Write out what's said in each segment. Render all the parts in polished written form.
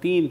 3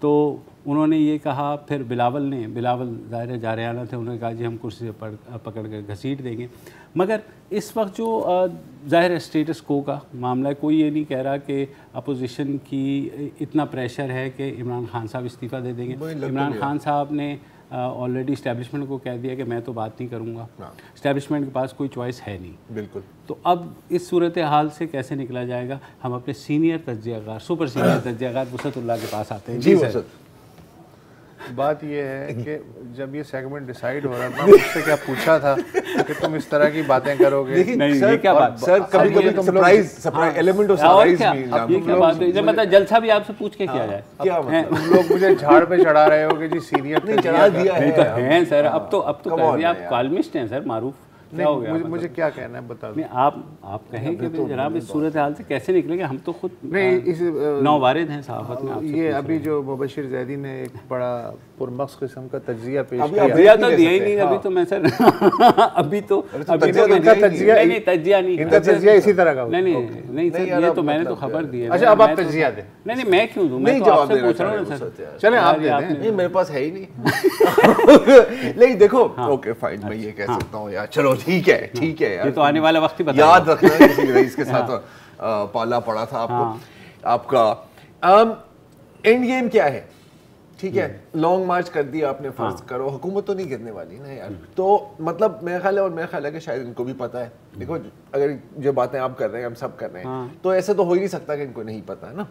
تو انہوں نے یہ کہا. پھر بلاول ظاہر جارحانہ تھے, انہوں نے کہا جی ہم کرسی سے پکڑ کے گھسیٹ دیں گے. مگر اس وقت جو ظاہر اسٹیٹس کو کا معاملہ ہے, کوئی یہ نہیں کہہ رہا کہ اپوزیشن کی اتنا پریشر ہے کہ عمران خان صاحب استعفیٰ دے دیں گے. عمران خان صاحب نے آلریڈی اسٹیبلشمنٹ کو کہہ دیا کہ میں تو بات نہیں کروں گا, اسٹیبلشمنٹ کے پاس کوئی چوائس ہے نہیں. بالکل. تو اب اس صورتحال سے کیسے نکلا جائے گا؟ ہم اپنے سینئر تجزیہ کار, سپر سینئر تجزیہ کار وسعت اللہ کے پاس آتے ہیں. جی سر. بات یہ ہے کہ جب یہ سیگمنٹ ڈیسائیڈ ہو رہا تھا مجھ سے کیا پوچھا تھا کہ تم اس طرح کی باتیں کرو گے؟ یہ کیا بات سر, کبھی کبھی سرپرائز ایلیمنٹ آف سرپرائز بھی. یہ کیا بات ہے؟ جب مطلب جلسہ بھی آپ سے پوچھ کے کیا جائے. کیا تم لوگ مجھے جھاڑ پہ چڑھا رہے ہو کہ جی سینئر نہیں چڑھا دیا ہے. تو ہیں سر, اب تو آپ کالمسٹ ہیں سر, معروف. مجھے کیا کہنا ہے بتا دیں. آپ کہیں کہ جناب اس صورتحال سے کیسے نکلیں گے؟ ہم تو خود نہیں نووارد ہیں صحافت میں. یہ ابھی جو مبشر زیدی نے ایک بڑا پرمغز قسم کا تجزیہ پیش کیا, تجزیہ تو دیا ہی نہیں ابھی تو میں سر. ابھی تو تجزیہ نہیں, ان کا تجزیہ اسی طرح کا. نہیں سر, یہ تو میں نے تو خبر دی ہے. اچھا اب آپ تجزیہ دیں. نہیں میں کیوں دوں, میں تو آپ سے پوچھ رہا ہوں سر. چلیں آپ دے دیں. نہیں میرے پاس ہے ہی نہیں. نہیں دیکھو, اوکے فائن, میں یہ کہہ سکتا ہوں یار, چلو ٹھیک ہے یہ تو آنے والا وقت ہی بتا. یاد رکھنا کسی رئیس کے ساتھ پالا پڑا تھا آپ کو. آپ کا اینڈ گیم کیا ہے؟ ٹھیک ہے, لانگ مارچ کر دیا آپ نے, فرض کرو حکومت تو نہیں گرنے والی نا یار. تو مطلب میرا خیال ہے, اور میرا خیال ہے کہ شاید ان کو بھی پتا ہے. دیکھو اگر جو باتیں آپ کر رہے ہیں ہم سب کر رہے ہیں, تو ایسے تو ہو ہی نہیں سکتا کہ ان کو نہیں پتا ہے نا.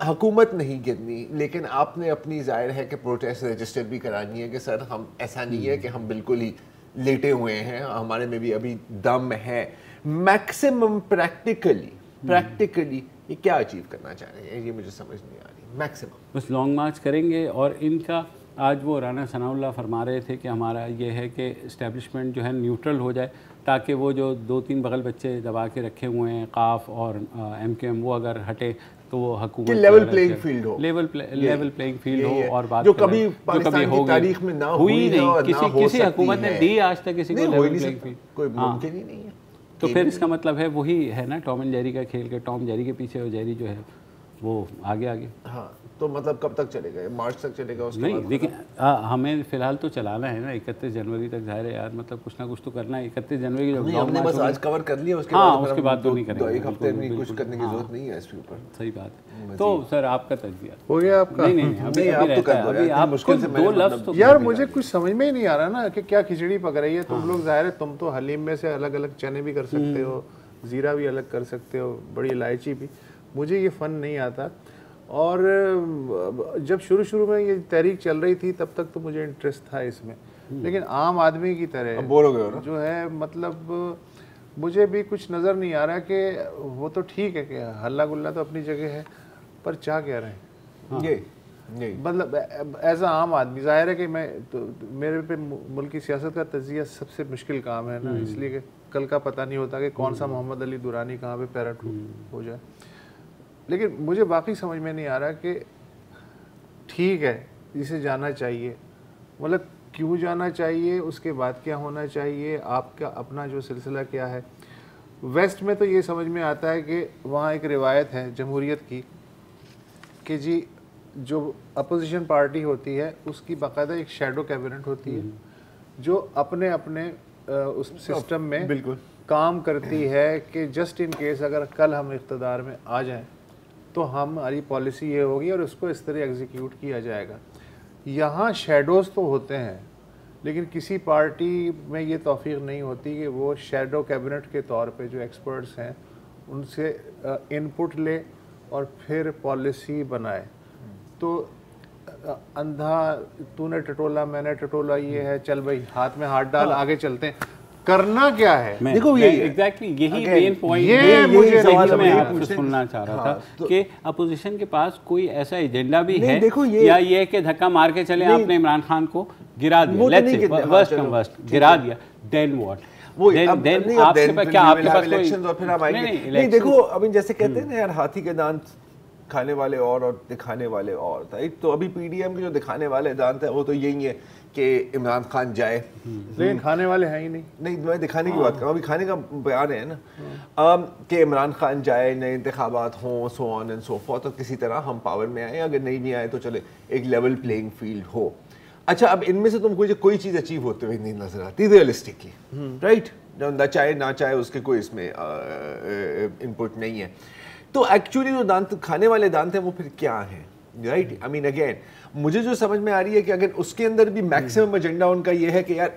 حکومت نہیں گرنی, لیکن آپ نے اپنی ظاہر ہے کہ پروٹیسٹ رجسٹر بھی کرانی ہے کہ سر ہم ایسا نہیں ہے کہ ہم بالکل ہی لیٹے ہوئے ہیں, ہمارے میں بھی ابھی دم ہے. میکسیمم پریکٹیکلی یہ کیا اچیو کرنا چاہ رہے ہیں, یہ مجھے سمجھ نہیں آ رہی. میکسیمم بس لانگ مارچ کریں گے. اور ان کا آج وہ رانا ثناء اللہ فرما رہے تھے کہ ہمارا یہ ہے کہ اسٹیبلشمنٹ جو ہے نیوٹرل ہو جائے, تاکہ وہ جو 2-3 بغل بچے دبا کے رکھے ہوئے ہیں قاف اور ایم کیو ایم, وہ اگر ہٹے تو وہ حکومت لیول پلینگ فیلڈ ہو, لیول پلینگ فیلڈ ہو. اور بات جو کبھی پاکستان کی تاریخ میں نہ ہوئی نہیں, کسی حکومت نے دی آج تک کسی کو لیول پلینگ فیلڈ, کوئی ممکن ہی نہیں ہے. تو پھر اس کا مطلب ہے وہی ہے نا ٹام اینڈ جیری کا کھیل, کے ٹام جیری کے پیچھے اور جیری جو ہے وہ آگے. ہاں تو مطلب کب تک چلے گا؟ مارچ تک چلے گا؟ نہیں دیکھیں, ہمیں فی الحال تو چلانا ہے نا 31 جنوری تک. ظاہر ہے یار, مطلب کچھ نہ کچھ تو کرنا ہے. 31 جنوری کی ہم نے بس آج کور کر لیا, اس کے بعد تو نہیں کریں گے. ایک ہفتے میں کچھ کرنے کی ضرورت نہیں ہے اس کے اوپر. صحیح بات ہے. تو سر آپ کا تجزیہ ہو گیا آپ کا؟ نہیں ابھی آپ مشکل سے 2 لفظ تو یار مجھے کچھ سمجھ میں ہی نہیں آ رہا نا کہ کیا کھچڑی پک رہی ہے. تم لوگ ظاہر ہے تم تو حلیم میں سے الگ الگ چنے بھی کر سکتے ہو, زیرہ بھی الگ کر سکتے ہو, بڑی الائچی بھی. مجھے یہ فن نہیں آتا. اور جب شروع میں یہ تحریک چل رہی تھی تب تک تو مجھے انٹرسٹ تھا اس میں, لیکن عام آدمی کی طرح جو ہے مطلب مجھے بھی کچھ نظر نہیں آ رہا کہ وہ تو ٹھیک ہے کہ ہلہ گلہ تو اپنی جگہ ہے, پر چاہ کیا رہے ہیں مطلب ایز اے عام آدمی. ظاہر ہے کہ میرے پہ ملک کی سیاست کا تجزیہ سب سے مشکل کام ہے نا, اس لیے کہ کل کا پتہ نہیں ہوتا کہ کون سا محمد علی دورانی کہاں پہ پیرٹ ہو جائے. لیکن مجھے باقی سمجھ میں نہیں آ رہا کہ ٹھیک ہے جسے جانا چاہیے, مطلب کیوں جانا چاہیے, اس کے بعد کیا ہونا چاہیے, آپ کا اپنا جو سلسلہ کیا ہے. ویسٹ میں تو یہ سمجھ میں آتا ہے کہ وہاں ایک روایت ہے جمہوریت کی کہ جی جو اپوزیشن پارٹی ہوتی ہے اس کی باقاعدہ ایک شیڈو کیبنٹ ہوتی ہے جو اپنے اس سسٹم میں بالکل کام کرتی ہے کہ جسٹ ان کیس اگر کل ہم اقتدار میں آ جائیں تو ہماری پالیسی یہ ہوگی اور اس کو اس طرح ایگزیکیوٹ کیا جائے گا. یہاں شیڈوز تو ہوتے ہیں, لیکن کسی پارٹی میں یہ توفیق نہیں ہوتی کہ وہ شیڈو کیبنٹ کے طور پہ جو ایکسپرٹس ہیں ان سے ان پٹ لے اور پھر پالیسی بنائے. تو اندھا تو نے ٹٹولا میں نے ٹٹولا یہ ہے, چل بھائی ہاتھ میں ہاتھ ڈال آگے چلتے ہیں. کرنا کیا ہے؟ دیکھو ایگزیکٹلی یہی مین پوائنٹ یہ مجھے میں آپ سے سننا چاہ رہا تھا کہ اپوزیشن کے پاس کوئی ایسا ایجنڈا بھی ہے یا یہ کہ دھکا مار کے چلے آپ نے عمران خان کو گرا دیا, let's say worst come worst گرا دیا, دین واٹ, دین آپ کے پاس کیا آپ کے پاس کوئی الیکشنز اور پھر ہم آئیں گے. نہیں دیکھو ابھی جیسے کہتے ہیں نا یار ہاتھی کے دانت کھانے والے اور دکھانے والے اور. تو ابھی پی ڈی ایم کے جو دکھانے والے دانت ہیں وہ تو یہی ہے کہ عمران خان جائے, لیکن کھانے والے ہیں ہی نہیں. میں دکھانے کی بات کر رہا ہوں, ابھی کھانے کا بیان ہے نا, کہ عمران خان جائے, نئے انتخابات ہوں, سو آن اینڈ سو فورتھ, اور کسی طرح ہم پاور میں آئیں, اگر نہیں بھی آئے تو چلے ایک لیول پلینگ فیلڈ ہو. اچھا, اب ان میں سے تم کو کوئی چیز اچیو ہوتے ہوئے نہیں نظر آتی ریئلسٹکلی, رائٹ؟ نہ چاہے نہ چاہے اس کے کوئی اس میں انپٹ نہیں ہے. تو ایکچولی جو دانت کھانے والے دانت ہیں وہ پھر کیا ہیں, رائٹ؟ آئی مین اگین مجھے جو سمجھ میں آ رہی ہے کہ اگر اس کے اندر بھی میکسیمم ایجنڈا ان کا یہ ہے کہ یار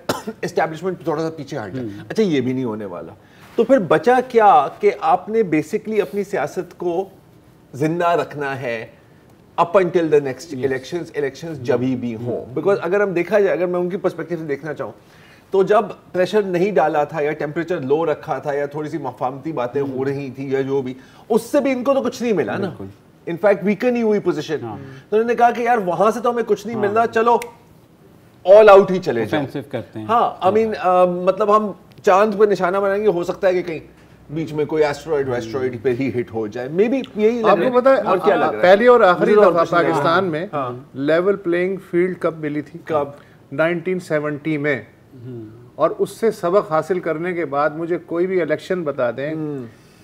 اسٹیبلشمنٹ تھوڑا سا پیچھے ہٹ جائے, اچھا یہ بھی نہیں ہونے والا, تو پھر بچا کیا کہ آپ نے بیسکلی اپنی سیاست کو زندہ رکھنا ہے up until the next elections جب ہی بھی ہوں. بیکاز اگر ہم دیکھا جائے, اگر میں ان کی پرسپیکٹیو سے دیکھنا چاہوں تو جب پریشر نہیں ڈالا تھا یا ٹیمپریچر لو رکھا تھا یا تھوڑی سی مفاہمتی باتیں ہو رہی تھی یا جو بھی, اس سے بھی ان کو تو کچھ نہیں ملا نا, انفیکٹ ویکن ہی ہوئی پوزیشن. تو انہوں نے کہا کہ یار وہاں سے تو ہمیں کچھ نہیں مل رہا, چلو آل آؤٹ ہی چلے جائیں. ہاں, آئی مین مطلب ہم چاند پہ نشانہ بنائیں گے, ہو سکتا ہے کہ کہیں بیچ میں کوئی ایسٹرائڈ پہ ہی ہٹ ہو جائے, مے بی یہی. آپ کو پتہ ہے پہلی اور آخری دفعہ پاکستان میں لیول پلینگ فیلڈ کب ملی تھی؟ کب؟ 1970 میں. اور اس سے سبق حاصل کرنے کے بعد مجھے کوئی بھی الیکشن بتا دیں,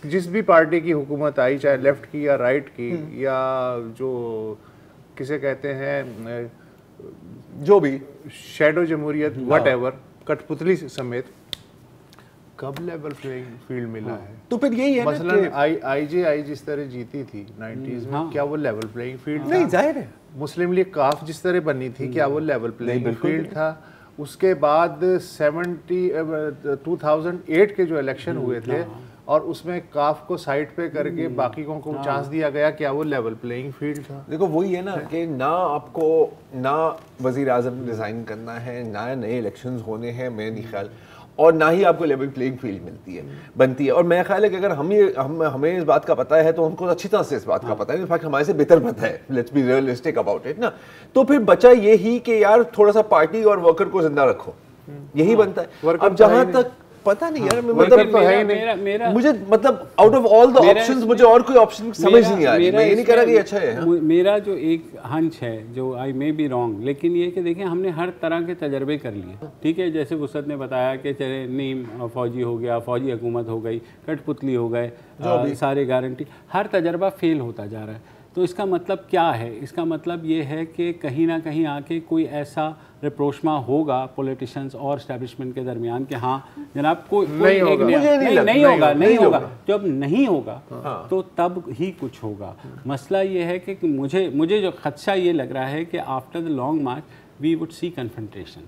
جس بھی پارٹی کی حکومت آئی, چاہے لیفٹ کی یا رائٹ کی یا جو کسے کہتے ہیں جو بھی شیڈو جمہوریت واٹ ایور, کٹ پتلی سمیت, کب لیول پلینگ فیلڈ ملا ہے؟ تو پھر یہی ہے مثلا آئی جے آئی جس طرح جیتی تھی 90s میں, کیا وہ لیول پلینگ فیلڈ نہیں؟ ظاہر ہے. مسلم لیگ کاف جس طرح بنی تھی, کیا وہ لیول پلینگ فیلڈ تھا؟ اس کے بعد 2008 کے جو الیکشن ہوئے تھے اور اس میں کاف کو سائٹ پہ کر کے باقی کو چانس دیا گیا, کیا وہ لیول پلینگ فیلڈ تھا؟ دیکھو وہی ہے نا کہ نہ آپ کو نہ وزیر اعظم ڈیزائن کرنا ہے, نہ نئے الیکشنز ہونے ہیں میرے نہیں خیال, اور نہ ہی آپ کو لیول پلینگ فیلڈ بنتی ہے. اور میرا خیال ہے کہ اگر ہمیں اس بات کا پتہ ہے تو ان کو اچھی طرح سے اس بات کا پتہ ہے, انفیکٹ ہمارے سے بہتر پتہ ہے, let's be realistic about it نا. تو پھر بچا یہی کہ یار تھوڑا سا پارٹی اور ورکر کو زندہ رکھو, یہی بنتا ہے. اب جہاں تک پتہ نہیں یار, مطلب مجھے مطلب out of all the options مجھے اور کوئی آپشن سمجھ نہیں آ رہی. میں یہ نہیں کہہ رہا کہ یہ اچھا ہے, میرا جو ایک ہنچ ہے, جو آئی مے بی رانگ, لیکن یہ کہ دیکھیں ہم نے ہر طرح کے تجربے کر لیے, ٹھیک ہے. جیسے وسعت نے بتایا کہ چلے نیم فوجی ہو گیا, فوجی حکومت ہو گئی, کٹ پتلی ہو گئے, سارے گارنٹی, ہر تجربہ فیل ہوتا جا رہا ہے. تو اس کا مطلب کیا ہے؟ اس کا مطلب یہ ہے کہ کہیں نہ کہیں آ کے کوئی ایسا رپروشما ہوگا پولیٹیشنز اور اسٹیبلشمنٹ کے درمیان کہ ہاں جناب کوئی نہیں ہوگا. جب نہیں ہوگا تو تب ہی کچھ ہوگا. مسئلہ یہ ہے کہ مجھے جو خدشہ یہ لگ رہا ہے کہ after the long march we would see confrontation,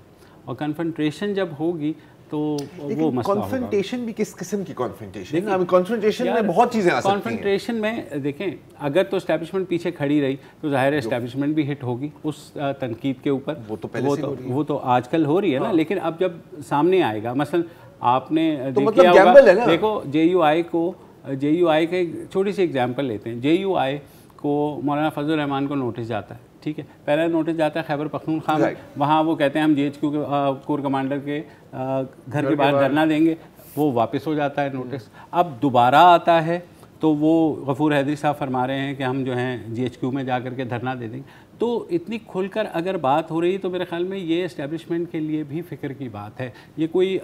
اور کنفرنٹریشن جب ہوگی تو وہ مسئلہ ہوگا. کنفرنٹیشن بھی کس قسم کی کنفرنٹیشن؟ کنفرنٹیشن میں بہت چیزیں آ سکتی ہیں. کنفرنٹیشن میں دیکھیں اگر تو اسٹیبلشمنٹ پیچھے کھڑی رہی تو ظاہر ہے اسٹیبلشمنٹ بھی ہٹ ہوگی اس تنقید کے اوپر. وہ تو آج کل ہو رہی ہے نا, لیکن اب جب سامنے آئے گا, مثلا آپ نے دیکھو جے یو آئی کا ایک چھوٹی سی ایگزامپل لیتے ہیں. جے یو آئی کو مولانا فضل الرحمان کو نوٹس جاتا ہے, ٹھیک ہے, پہلا نوٹس جاتا ہے خیبر پختونخوا میں, وہاں وہ کہتے ہیں ہم جی ایچ کیو کے کور کمانڈر کے گھر کے باہر دھرنا دیں گے, وہ واپس ہو جاتا ہے نوٹس. اب دوبارہ آتا ہے تو وہ غفور حیدری صاحب فرما رہے ہیں کہ ہم جو ہیں جی ایچ کیو میں جا کر کے دھرنا دے دیں گے. تو اتنی کھل کر اگر بات ہو رہی تو میرے خیال میں یہ اسٹیبلشمنٹ کے لیے بھی فکر کی بات ہے. یہ کوئی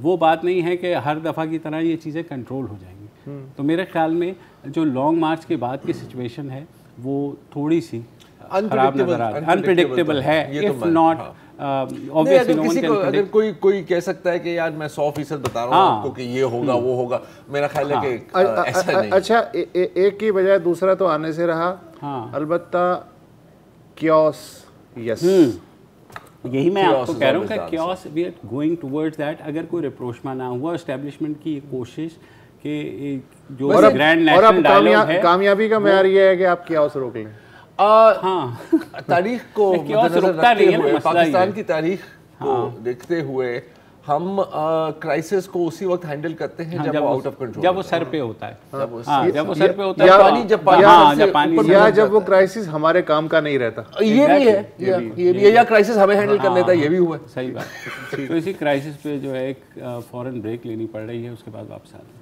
وہ بات نہیں ہے کہ ہر دفعہ کی طرح یہ چیزیں کنٹرول ہو جائیں گی. تو میرے خیال میں جو لانگ مارچ کے بعد کی سچویشن ہے وہ تھوڑی سی خراب نظر آ رہی ہے, انپریڈکٹیبل ہے. اف ناٹ اگر کوئی کہہ سکتا ہے کہ یار میں 100% بتا رہا ہوں آپ کو کہ یہ ہوگا وہ ہوگا, میرا خیال ہے کہ ایسا نہیں. اچھا ایک کی بجائے دوسرا تو آنے سے رہا, البتہ کیوس. یس, یہی میں آپ کو کہہ رہا ہوں کہ chaos we are going towards that. اگر کوئی رپروشما نہ ہوا, اسٹیبلشمنٹ کی کوشش کہ جو گرینڈ نیشنل ڈائیلاگ ہے, کامیابی کا معیار یہ ہے کہ آپ کیوس روک لیں. تاریخ کو پاکستان کی تاریخ کو دیکھتے ہوئے ہم کرائسس کو اسی وقت ہینڈل کرتے ہیں جب وہ آؤٹ آف کنٹرول, جب وہ سر پہ ہوتا ہے, جب وہ سر پہ ہوتا ہے, یا جب وہ کرائسس ہمارے کام کا نہیں رہتا. یہ بھی ہے, یا کرائسس ہمیں ہینڈل کر لیتا ہے, یہ بھی ہوا ہے. صحیح بات. تو اسی کرائسس پہ جو ہے ایک فوراً بریک لینی پڑ رہی ہے, اس کے بعد واپس آتے ہیں.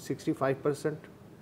65%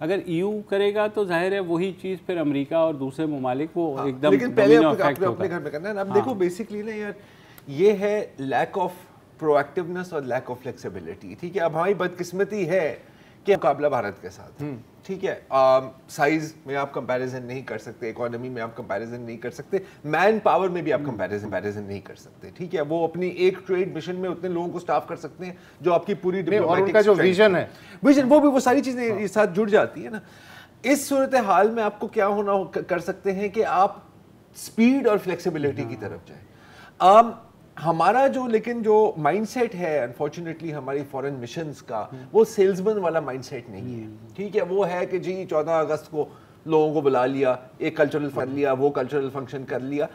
اگر EU کرے گا تو ظاہر ہے وہی چیز پھر امریکہ اور دوسرے ممالک وہ ایک دم لیکن پہلے اپنے گھر میں کرنا ہے. اب دیکھو بیسکلی نا یار یہ ہے لیک آف پرو ایکٹیونیس اور لیک آف فلیکسیبلٹی. ٹھیک ہے, اب ہماری بدقسمتی ہے کہ مقابلہ بھارت کے ساتھ, ٹھیک ہے, سائز میں آپ کمپیریزن نہیں کر سکتے, اکانومی میں آپ کمپیریزن نہیں کر سکتے, مین پاور میں بھی آپ کمپیریزن نہیں کر سکتے. ٹھیک ہے, وہ اپنی ایک ٹریڈ مشن میں اتنے لوگوں کو سٹاف کر سکتے ہیں جو آپ کی پوری اور ان کا جو ویژن ہے وہ ساری چیزیں ساتھ جڑ جاتی ہے نا. اس صورتحال میں آپ کو کیا ہونا کر سکتے ہیں کہ آپ سپیڈ اور فلیکسیبلٹی کی طرف جائیں. ہمارا جو لیکن جو مائنڈ سیٹ ہے انفارچونیٹلی ہماری فورن مشنز کا, وہ سیلزمین والا مائنڈ سیٹ نہیں ہے. ٹھیک ہے, وہ ہے کہ جی 14 اگست کو لوگوں کو بلا لیا, ایک کلچرل فن لیا, وہ کلچرل فنکشن کر لیا.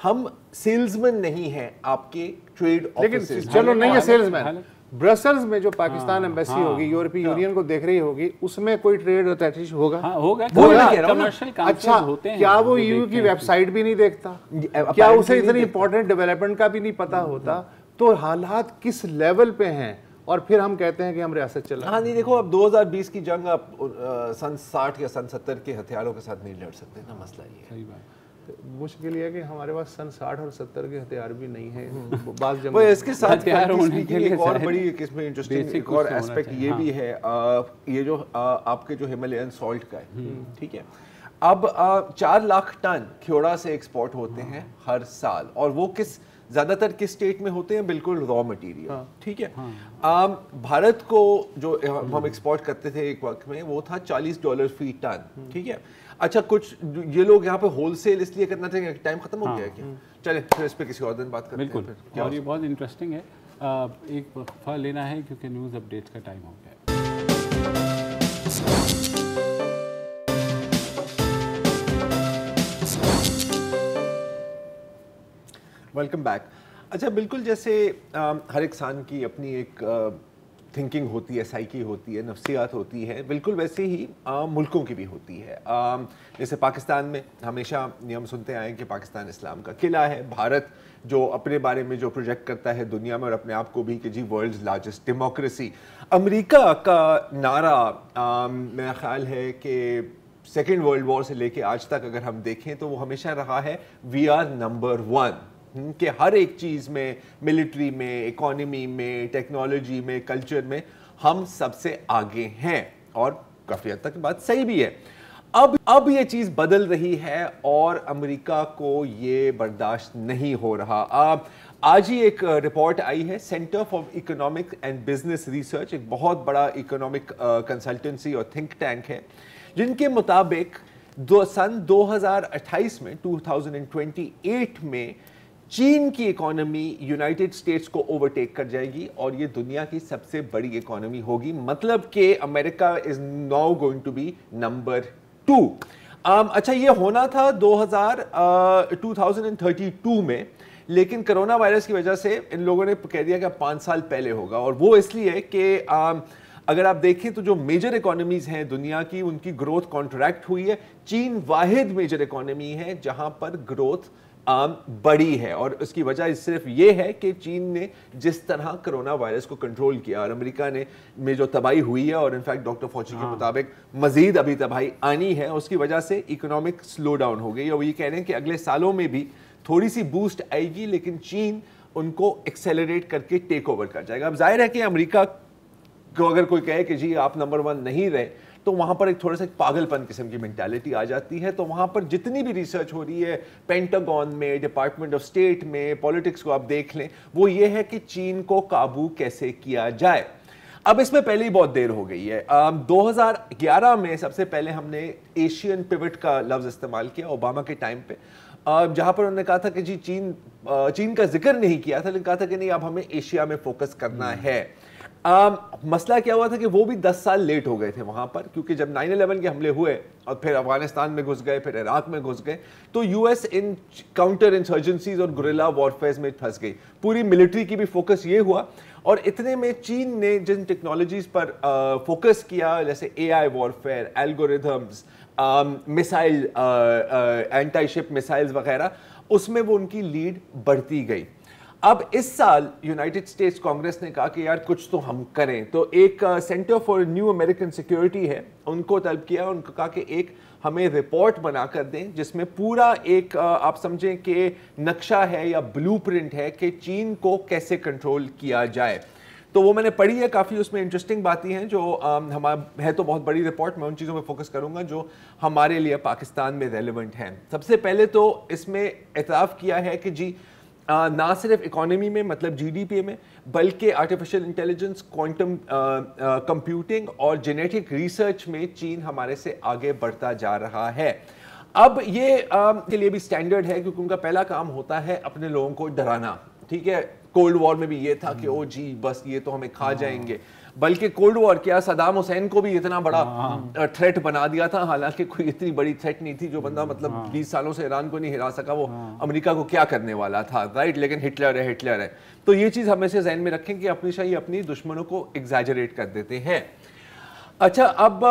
ہم سیلزمین نہیں ہیں آپ کے ٹریڈ آفیسز. لیکن چلو نہیں ہے سیلزمین. برسلز میں جو پاکستان ایمبیسی ہوگی یورپی یونین کو دیکھ رہی ہوگی, اس میں کوئی ٹریڈ اتحاد ہوگا؟ ہوگا. اچھا, کیا وہ EU کی ویب سائٹ بھی نہیں دیکھتا؟ کیا اسے اتنی امپورٹنٹ ڈیولپمنٹ کا بھی نہیں پتا ہوتا؟ تو حالات کس لیول پہ ہیں اور پھر ہم کہتے ہیں کہ ہم ریاست چلا. ہاں نہیں, دیکھو اب 2020 کی جنگ آپ سن 60 یا سن 70 کے ہتھیاروں کے ساتھ نہیں لڑ سکتے نا, مسئلہ یہ ہے. صحیح بات. مشکل یہ ہے کہ ہمارے پاس سن 60 اور 70 کے ہتھیار بھی نہیں ہیں. بعض وہ اس کے ساتھ ایک اور بڑی اس میں انٹرسٹنگ ایک اور ایسپیکٹ یہ بھی ہے, یہ جو آپ کے جو ہمالین سالٹ کا ہے, ٹھیک ہے, اب 4 لاکھ ٹن کھیوڑا سے ایکسپورٹ ہوتے ہیں ہر سال, اور وہ زیادہ تر کس اسٹیٹ میں ہوتے ہیں؟ بالکل را مٹیریل. ٹھیک ہے, بھارت کو جو ہم ایکسپورٹ کرتے تھے ایک وقت میں وہ تھا $40 فی ٹن. ٹھیک ہے, اچھا کچھ یہ لوگ یہاں پہ ہول سیل اس لیے کرنا تھا کہ ٹائم ختم ہو گیا کیا؟ چلیں پھر اس پہ کسی اور دن بات کرتے ہیں. بالکل, اور یہ بہت انٹرسٹنگ ہے. ایک وقفہ لینا ہے کیونکہ نیوز اپڈیٹس کا ٹائم ہو گیا ہے. Welcome back. اچھا, بالکل جیسے ہر انسان کی اپنی ایک تھنکنگ ہوتی ہے, سائیکی ہوتی ہے, نفسیات ہوتی ہے, بالکل ویسے ہی ملکوں کی بھی ہوتی ہے. جیسے پاکستان میں ہمیشہ ہم سنتے آئے کہ پاکستان اسلام کا قلعہ ہے. بھارت جو اپنے بارے میں جو پروجیکٹ کرتا ہے دنیا میں اور اپنے آپ کو بھی کہ جی ورلڈز لارجسٹ ڈیموکریسی. امریکہ کا نعرہ میرا خیال ہے کہ سیکنڈ ورلڈ وار سے لے کے آج تک اگر ہم دیکھیں تو وہ ہمیشہ رہا ہے وی آر نمبر 1, کہ ہر ایک چیز میں, ملٹری میں, اکانومی میں, ٹیکنالوجی میں, کلچر میں ہم سب سے آگے ہیں. اور کافی حد تک بات صحیح بھی ہے. اب یہ چیز بدل رہی ہے اور امریکہ کو یہ برداشت نہیں ہو رہا. آج ہی ایک رپورٹ آئی ہے centre for economic and business research, ایک بہت بڑا اکنامک کنسلٹنسی اور تھنک ٹینک ہے, جن کے مطابق سن 2028 میں 2028 میں چین کی اکانومی یونائٹڈ اسٹیٹس کو اوورٹیک کر جائے گی اور یہ دنیا کی سب سے بڑی اکانومی ہوگی. مطلب کہ America is now going to be number 2. اچھا, یہ ہونا تھا 2032 میں, لیکن کرونا وائرس کی وجہ سے ان لوگوں نے کہہ دیا کہ 5 سال پہلے ہوگا. اور وہ اس لیے کہ اگر آپ دیکھیں تو جو میجر اکانومیز ہیں دنیا کی, ان کی گروتھ کانٹریکٹ ہوئی ہے. چین واحد میجر اکانومی ہے جہاں پر گروتھ بڑی ہے, اور اس کی وجہ صرف یہ ہے کہ چین نے جس طرح کرونا وائرس کو کنٹرول کیا, اور امریکہ میں جو تباہی ہوئی ہے, اور انفیکٹ ڈاکٹر فوچی کے مطابق مزید ابھی تباہی آنی ہے, اس کی وجہ سے اکنامک سلو ڈاؤن ہو گئی. اور وہ یہ کہہ رہے ہیں کہ اگلے سالوں میں بھی تھوڑی سی بوسٹ آئے گی, لیکن چین ان کو ایکسیلریٹ کر کے ٹیک اوور کر جائے گا. اب ظاہر ہے کہ امریکہ کو اگر کوئی کہے کہ جی آپ نمبر 1 نہیں رہے تو وہاں پر ایک تھوڑا سا پاگل پن قسم کی مینٹالٹی آ جاتی ہے. تو وہاں پر جتنی بھی ریسرچ ہو رہی ہے پینٹاگون میں, ڈپارٹمنٹ آف اسٹیٹ میں, پالیٹکس کو آپ دیکھ لیں, وہ یہ ہے کہ چین کو قابو کیسے کیا جائے. اب اس میں پہلے ہی بہت دیر ہو گئی ہے. 2011 میں سب سے پہلے ہم نے ایشین پیوٹ کا لفظ استعمال کیا اوباما کے ٹائم پہ, جہاں پر انہوں نے کہا تھا کہ جی چین کا ذکر نہیں کیا تھا, لیکن کہا تھا کہ نہیں اب ہمیں ایشیا میں فوکس کرنا ہے. مسئلہ کیا ہوا تھا کہ وہ بھی 10 سال لیٹ ہو گئے تھے وہاں پر, کیونکہ جب 9/11 کے حملے ہوئے اور پھر افغانستان میں گھس گئے, پھر عراق میں گھس گئے, تو یو ایس ان کاؤنٹر انسرجنسیز اور گوریلا وارفیئرز میں پھنس گئی. پوری ملٹری کی بھی فوکس یہ ہوا, اور اتنے میں چین نے جن ٹیکنالوجیز پر فوکس کیا جیسے AI وارفیئر, الگوریتھمز, میسائل, اینٹی شپ میسائلز وغیرہ, اس میں وہ ان کی لیڈ بڑھتی گئی. اب اس سال یونائٹڈ اسٹیٹس کانگریس نے کہا کہ یار کچھ تو ہم کریں, تو ایک centre for new American security ہے, ان کو طلب کیا, ان کو کہا کہ ایک ہمیں رپورٹ بنا کر دیں جس میں پورا ایک آپ سمجھیں کہ نقشہ ہے یا بلو پرنٹ ہے کہ چین کو کیسے کنٹرول کیا جائے. تو وہ میں نے پڑھی ہے کافی, اس میں انٹرسٹنگ باتیں ہیں جو ہے تو بہت بڑی رپورٹ, میں ان چیزوں پہ فوکس کروں گا جو ہمارے لیے پاکستان میں ریلیونٹ ہیں. سب سے پہلے تو اس میں اعتراف کیا ہے کہ جی نہ صرف اکانومی میں مطلب جی ڈی پی میں, بلکہ آرٹیفیشل انٹیلیجنس, کوانٹم کمپیوٹنگ اور جینیٹک ریسرچ میں چین ہمارے سے آگے بڑھتا جا رہا ہے. اب یہ کے لیے بھی سٹینڈرڈ ہے کیونکہ ان کا پہلا کام ہوتا ہے اپنے لوگوں کو ڈرانا. ٹھیک ہے, کولڈ وار میں بھی یہ تھا کہ او جی بس یہ تو ہمیں کھا جائیں گے, بلکہ کولڈ وار کیا صدام حسین کو بھی اتنا بڑا تھریٹ بنا دیا تھا, حالانکہ کوئی اتنی بڑی تھریٹ نہیں تھی, جو بندہ مطلب 20 سالوں سے ایران کو نہیں ہرا سکا وہ امریکہ کو کیا کرنے والا تھا, رائٹ. لیکن ہٹلر ہے. تو یہ چیز ہمیشہ ذہن میں رکھیں کہ ہمیشہ یہ اپنی دشمنوں کو ایگزیجریٹ کر دیتے ہیں. اچھا, اب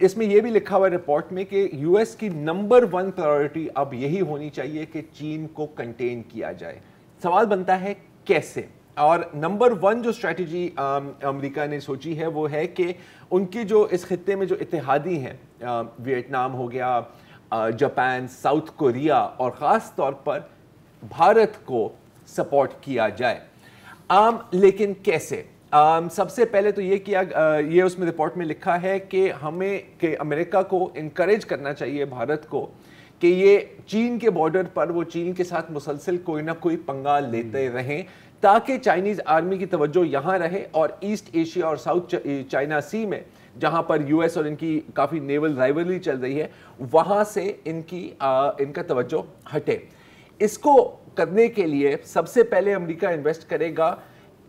اس میں یہ بھی لکھا ہوا ہے رپورٹ میں کہ یو ایس کی نمبر 1 پرائیورٹی اب یہی ہونی چاہیے کہ چین کو کنٹین کیا جائے. سوال بنتا ہے کیسے, اور نمبر 1 جو اسٹریٹجی امریکہ نے سوچی ہے وہ ہے کہ ان کی جو اس خطے میں جو اتحادی ہیں, ویتنام ہو گیا, جاپان, ساؤتھ کوریا اور خاص طور پر بھارت کو سپورٹ کیا جائے. لیکن کیسے؟ سب سے پہلے تو یہ کیا, یہ اس میں رپورٹ میں لکھا ہے کہ ہمیں کہ امریکہ کو انکریج کرنا چاہیے بھارت کو کہ یہ چین کے بارڈر پر وہ چین کے ساتھ مسلسل کوئی نہ کوئی پنگا لیتے رہیں, تاکہ چائنیز آرمی کی توجہ یہاں رہے اور ایسٹ ایشیا اور ساؤتھ چائنا سی میں جہاں پر یو ایس اور ان کی کافی نیول رائیولری چل رہی ہے وہاں سے ان کا توجہ ہٹے. اس کو کرنے کے لیے سب سے پہلے امریکہ انویسٹ کرے گا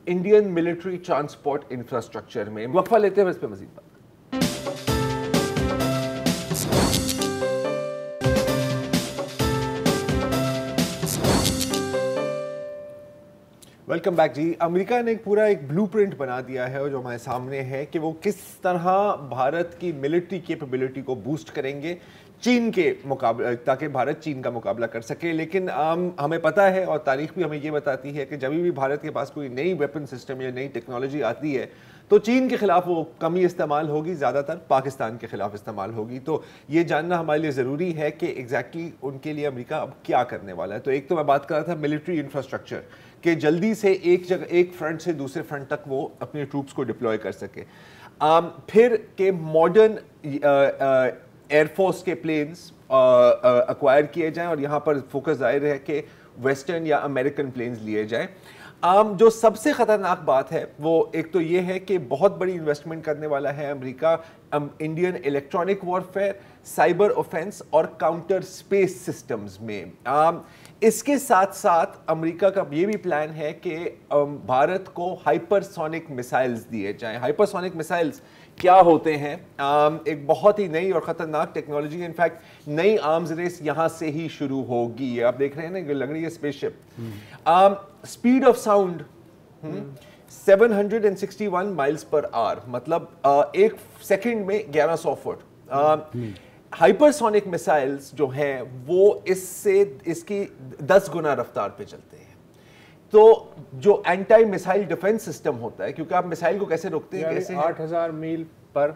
انڈین ملٹری ٹرانسپورٹ انفراسٹرکچر میں. وقفہ لیتے ہیں اس پہ مزید بات. ویلکم بیک جی. امریکہ نے پورا ایک بلو پرنٹ بنا دیا ہے جو ہمارے سامنے ہے کہ وہ کس طرح بھارت کی ملٹری کیپیبلٹی کو بوسٹ کریں گے چین کے مقابلے, تاکہ بھارت چین کا مقابلہ کر سکے. لیکن ہمیں پتہ ہے اور تاریخ بھی ہمیں یہ بتاتی ہے کہ جب بھی بھارت کے پاس کوئی نئی ویپن سسٹم یا نئی ٹیکنالوجی آتی ہے تو چین کے خلاف وہ کم ہی استعمال ہوگی, زیادہ تر پاکستان کے خلاف استعمال ہوگی. تو یہ جاننا ہمارے لیے ضروری ہے کہ ایگزیکٹلی ان کے لیے امریکہ اب کیا کرنے والا ہے. تو ایک تو میں بات کر رہا تھا ملٹری انفراسٹرکچر, کہ جلدی سے ایک فرنٹ سے دوسرے فرنٹ تک وہ اپنے ٹروپس کو ڈپلوائے کر سکے. پھر کہ ماڈرن ایئر فورس کے پلینز ایکوائر کیے جائیں, اور یہاں پر فوکس ظاہر ہے کہ ویسٹرن یا امریکن پلینز لیے جائیں. جو سب سے خطرناک بات ہے وہ ایک تو یہ ہے کہ بہت بڑی انویسٹمنٹ کرنے والا ہے امریکہ Indian electronic warfare, cyber offence اور کاؤنٹر اسپیس سسٹمز میں. اس کے ساتھ ساتھ امریکہ کا یہ بھی پلان ہے کہ بھارت کو ہائپر سونک میسائلز دیے جائیں. ہائپر سونک میسائلز کیا ہوتے ہیں؟ ایک بہت ہی نئی اور خطرناک ٹیکنالوجی ہے. انفیکٹ نئی آرمز ریس یہاں سے ہی شروع ہوگی. آپ دیکھ رہے ہیں نا کہ لگ رہی ہے space ship. Speed of sound 761 miles per hour, مطلب ایک سیکنڈ میں 1100 فٹ. ہائپر سونک میسائلز جو ہیں وہ اس کی 10 گنا رفتار پہ چلتے ہیں. تو جو اینٹائی میسائل ڈیفنس سسٹم ہوتا ہے, کیونکہ آپ میسائل کو کیسے روکتے ہیں, کیسے 8000 میل پر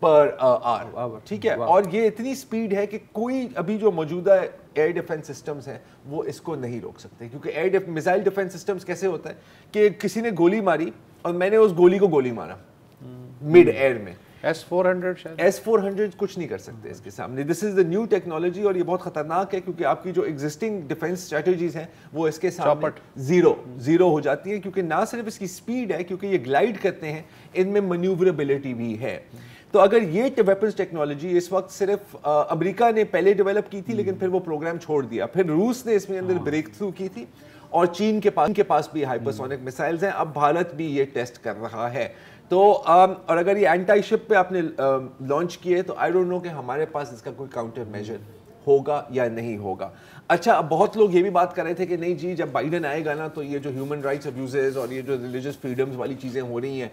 آور, ٹھیک ہے, اور یہ اتنی سپیڈ ہے کہ کوئی ابھی جو موجودہ ایئر ڈیفنس سسٹمز ہیں وہ اس کو نہیں روک سکتے. کیونکہ میسائل ڈیفنس سسٹمز کیسے ہوتا ہے کہ کسی نے گولی ماری اور میں نے اس گولی کو گولی مارا مڈ ایئر میں, S-400 کچھ نہیں کر سکتے اس کے سامنے. دس از دا نیو ٹیکنالوجی, اور یہ بہت خطرناک ہے کیونکہ آپ کی جو ایگزسٹنگ ڈیفنس اسٹریٹجیز ہیں وہ اس کے سامنے زیرو ہو جاتی ہیں. کیونکہ نہ صرف اس کی سپیڈ ہے, کیونکہ یہ گلائڈ کرتے ہیں, ان میں مینیوربلٹی بھی ہے. تو اگر یہ ویپنس ٹیکنالوجی اس وقت صرف امریکہ نے پہلے ڈیولپ کی تھی, لیکن پھر وہ پروگرام چھوڑ دیا, پھر روس نے اس میں اندر بریک تھرو کی تھی, اور چین کے پاس بھی ہائپر سونک میسائلز ہیں. اب بھارت بھی یہ ٹیسٹ کر رہا ہے. تو اور اگر یہ اینٹائی شپ پہ آپ نے لانچ کیے تو آئی ڈونٹ نو کہ ہمارے پاس اس کا کوئی کاؤنٹر میجر ہوگا یا نہیں ہوگا. اچھا, اب بہت لوگ یہ بھی بات کر رہے تھے کہ نہیں جی جب بائیڈن آئے گا نا تو یہ جو ہیومن رائٹس ابیوزز اور یہ جو ریلیجس فریڈمز والی چیزیں ہو رہی ہیں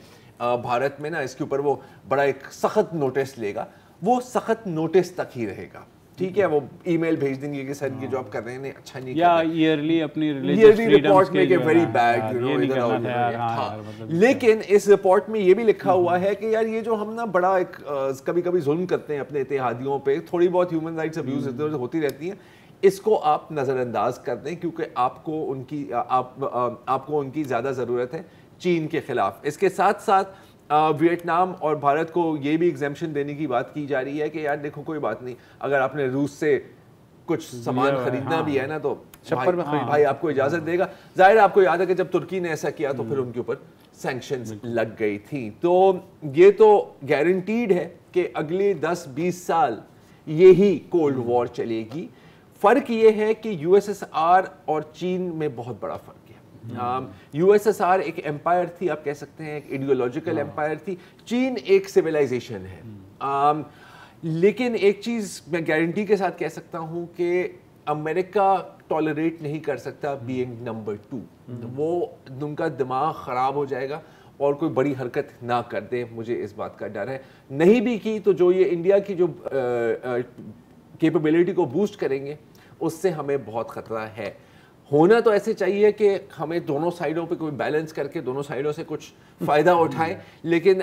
بھارت میں نا, اس کے اوپر وہ بڑا ایک سخت نوٹس لے گا. وہ سخت نوٹس تک ہی رہے گا. ٹھیک ہے, وہ ای میل بھیج دیں گے کہ سر یہ جو آپ کر رہے ہیں اچھا نہیں, یا ایئرلی اپنی ریلیجس رپورٹ میں کہ ویری بیڈ, لیکن اس رپورٹ میں یہ بھی لکھا ہوا ہے کہ یار یہ جو ہم نا بڑا ایک کبھی کبھی ظلم کرتے ہیں اپنے اتحادیوں پہ, تھوڑی بہت ہیومن رائٹس ابیوز ہوتی رہتی ہیں, اس کو آپ نظر انداز کر دیں کیونکہ آپ کو ان کی زیادہ ضرورت ہے چین کے خلاف. اس کے ساتھ ساتھ ویتنام اور بھارت کو یہ بھی ایگزیمپشن دینے کی بات کی جا رہی ہے کہ یار دیکھو کوئی بات نہیں, اگر آپ نے روس سے کچھ سامان خریدنا بھی ہے نا تو بھائی آپ کو اجازت دے گا. ظاہر آپ کو یاد ہے کہ جب ترکی نے ایسا کیا تو پھر ان کے اوپر سینکشنز لگ گئی تھیں. تو یہ تو گارنٹیڈ ہے کہ اگلے 10-20 سال یہی کولڈ وار چلے گی. فرق یہ ہے کہ یو ایس ایس آر اور چین میں بہت بڑا فرق ہے. یو ایس ایس آر ایک ایمپائر تھی, آپ کہہ سکتے ہیں ایک ایڈیولوجیکل ایمپائر تھی, چین ایک سویلائزیشن ہے. لیکن ایک چیز میں گارنٹی کے ساتھ کہہ سکتا ہوں کہ امریکہ ٹالریٹ نہیں کر سکتا بینگ نمبر 2. وہ ان کا دماغ خراب ہو جائے گا اور کوئی بڑی حرکت نہ کر دے, مجھے اس بات کا ڈر ہے. نہیں بھی کی تو جو یہ انڈیا کی جو کیپیبلٹی کو بوسٹ کریں گے اس سے ہمیں بہت خطرہ ہے. ہونا تو ایسے چاہیے کہ ہمیں دونوں سائڈوں پہ کوئی بیلنس کر کے دونوں سائڈوں سے کچھ فائدہ اٹھائیں, لیکن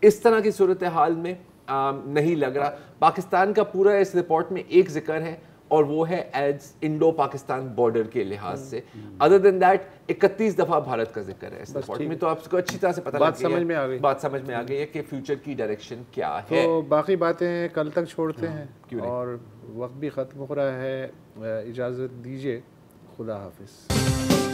اس طرح کی صورتحال میں نہیں لگ رہا. پاکستان کا پورا اس رپورٹ میں ایک ذکر ہے اور وہ ہے ایز انڈو پاکستان بارڈر کے لحاظ سے. ادر دین دیٹ 31 دفعہ بھارت کا ذکر ہے اس رپورٹ میں. تو آپ کو اچھی طرح سے پتہ لگ گیا, بات سمجھ میں آ گئی ہے کہ فیوچر کی ڈائریکشن کیا ہے. تو باقی باتیں کل تک چھوڑتے ہیں اور وقت بھی ختم ہو رہا ہے. اجازت دیجیے, خدا حافظ.